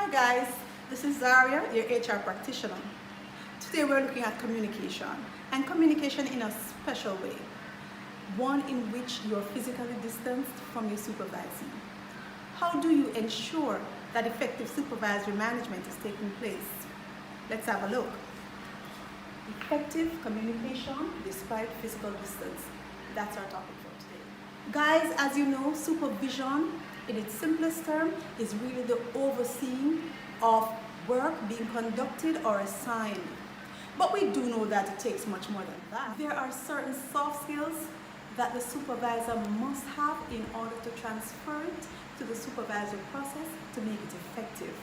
Hi guys, this is Zaria, your HR practitioner. Today we're looking at communication, and communication in a special way. One in which you're physically distanced from your supervisee. How do you ensure that effective supervisory management is taking place? Let's have a look. Effective communication despite physical distance. That's our topic for today. Guys, as you know, supervision in its simplest term is really the overseeing of work being conducted or assigned. But we do know that it takes much more than that. There are certain soft skills that the supervisor must have in order to transfer it to the supervisory process to make it effective.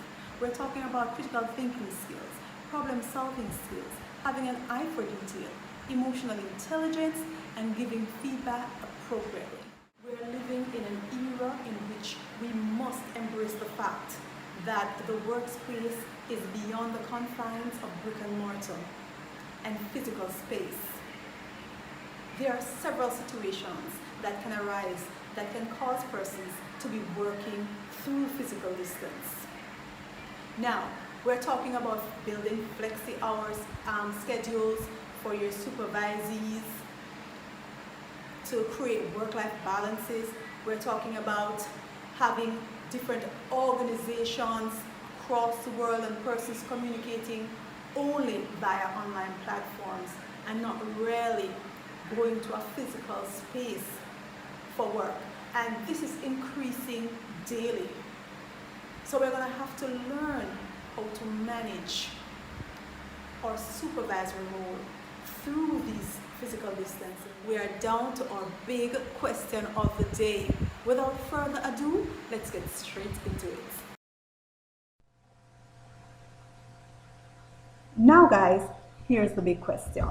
We're talking about critical thinking skills, problem solving skills, having an eye for detail, emotional intelligence, and giving feedback appropriately. We're living in an era in which we must embrace the fact that the workspace is beyond the confines of brick and mortar and physical space. There are several situations that can arise that can cause persons to be working through physical distance. Now, we're talking about building flexi hours schedules for your supervisees to create work-life balances. We're talking about having different organizations across the world and persons communicating only via online platforms and not really going to a physical space for work. And this is increasing daily. So we're going to have to learn how to manage our supervisory role through these physical distancing. We are down to our big question of the day. Without further ado, let's get straight into it. Now guys, here's the big question.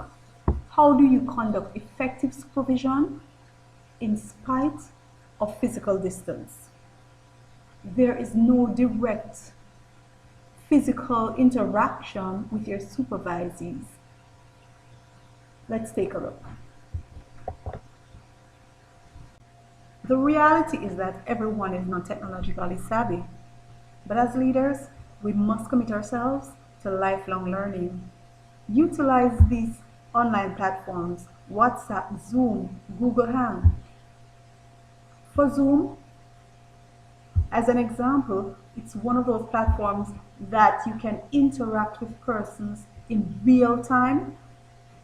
How do you conduct effective supervision in spite of physical distance? There is no direct physical interaction with your supervisees. Let's take a look. The reality is that everyone is not technologically savvy, but as leaders, we must commit ourselves to lifelong learning. Utilize these online platforms, WhatsApp, Zoom, Google Hang. For Zoom, as an example, it's one of those platforms that you can interact with persons in real time,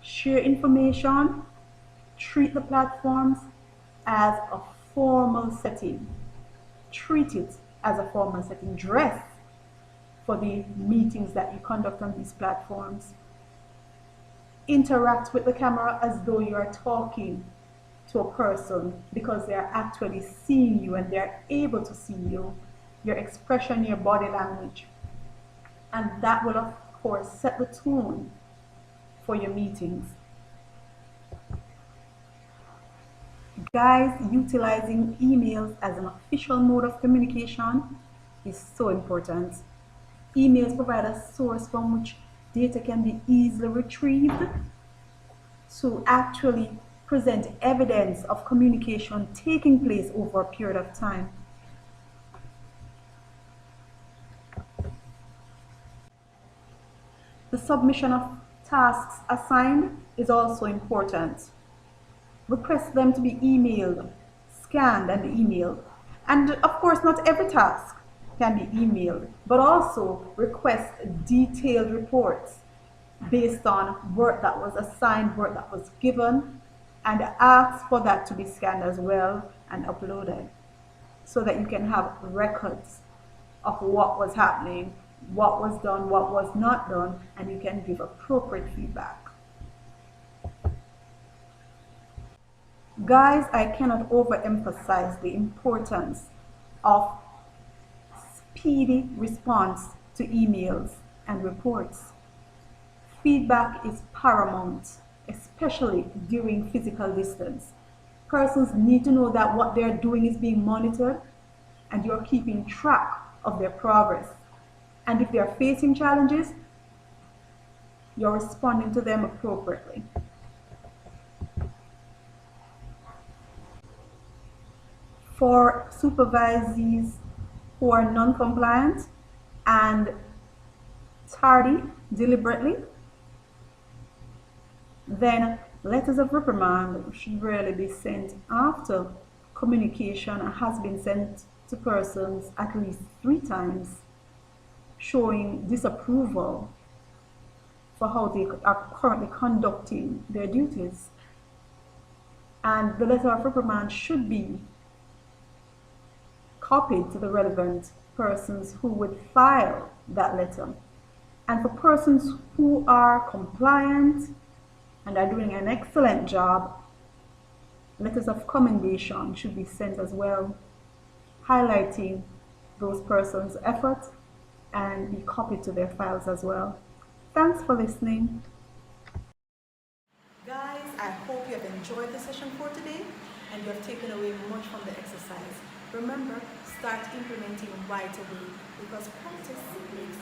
share information, treat the platforms as a formal setting. Treat it as a formal setting. Dress for the meetings that you conduct on these platforms. Interact with the camera as though you are talking to a person because they are actually seeing you and they are able to see you, your expression, your body language. And that will, of course, set the tone for your meetings. Guys, utilizing emails as an official mode of communication is so important. Emails provide a source from which data can be easily retrieved to actually present evidence of communication taking place over a period of time. The submission of tasks assigned is also important. Request them to be emailed, scanned and emailed. And of course, not every task can be emailed, but also request detailed reports based on work that was assigned, work that was given, and ask for that to be scanned as well and uploaded so that you can have records of what was happening, what was done, what was not done, and you can give appropriate feedback. Guys, I cannot overemphasize the importance of speedy response to emails and reports. Feedback is paramount, especially during physical distance. Persons need to know that what they're doing is being monitored and you're keeping track of their progress. And if they're facing challenges, you're responding to them appropriately. For supervisees who are non-compliant, and tardy deliberately, then letters of reprimand should really be sent after communication has been sent to persons at least 3 times, showing disapproval for how they are currently conducting their duties. And the letter of reprimand should be copied to the relevant persons who would file that letter. And for persons who are compliant and are doing an excellent job, letters of commendation should be sent as well, highlighting those persons' effort and be copied to their files as well. Thanks for listening. Guys, I hope you have enjoyed the session for today and you have taken away much from the exercise. Remember, start implementing right away because practice makes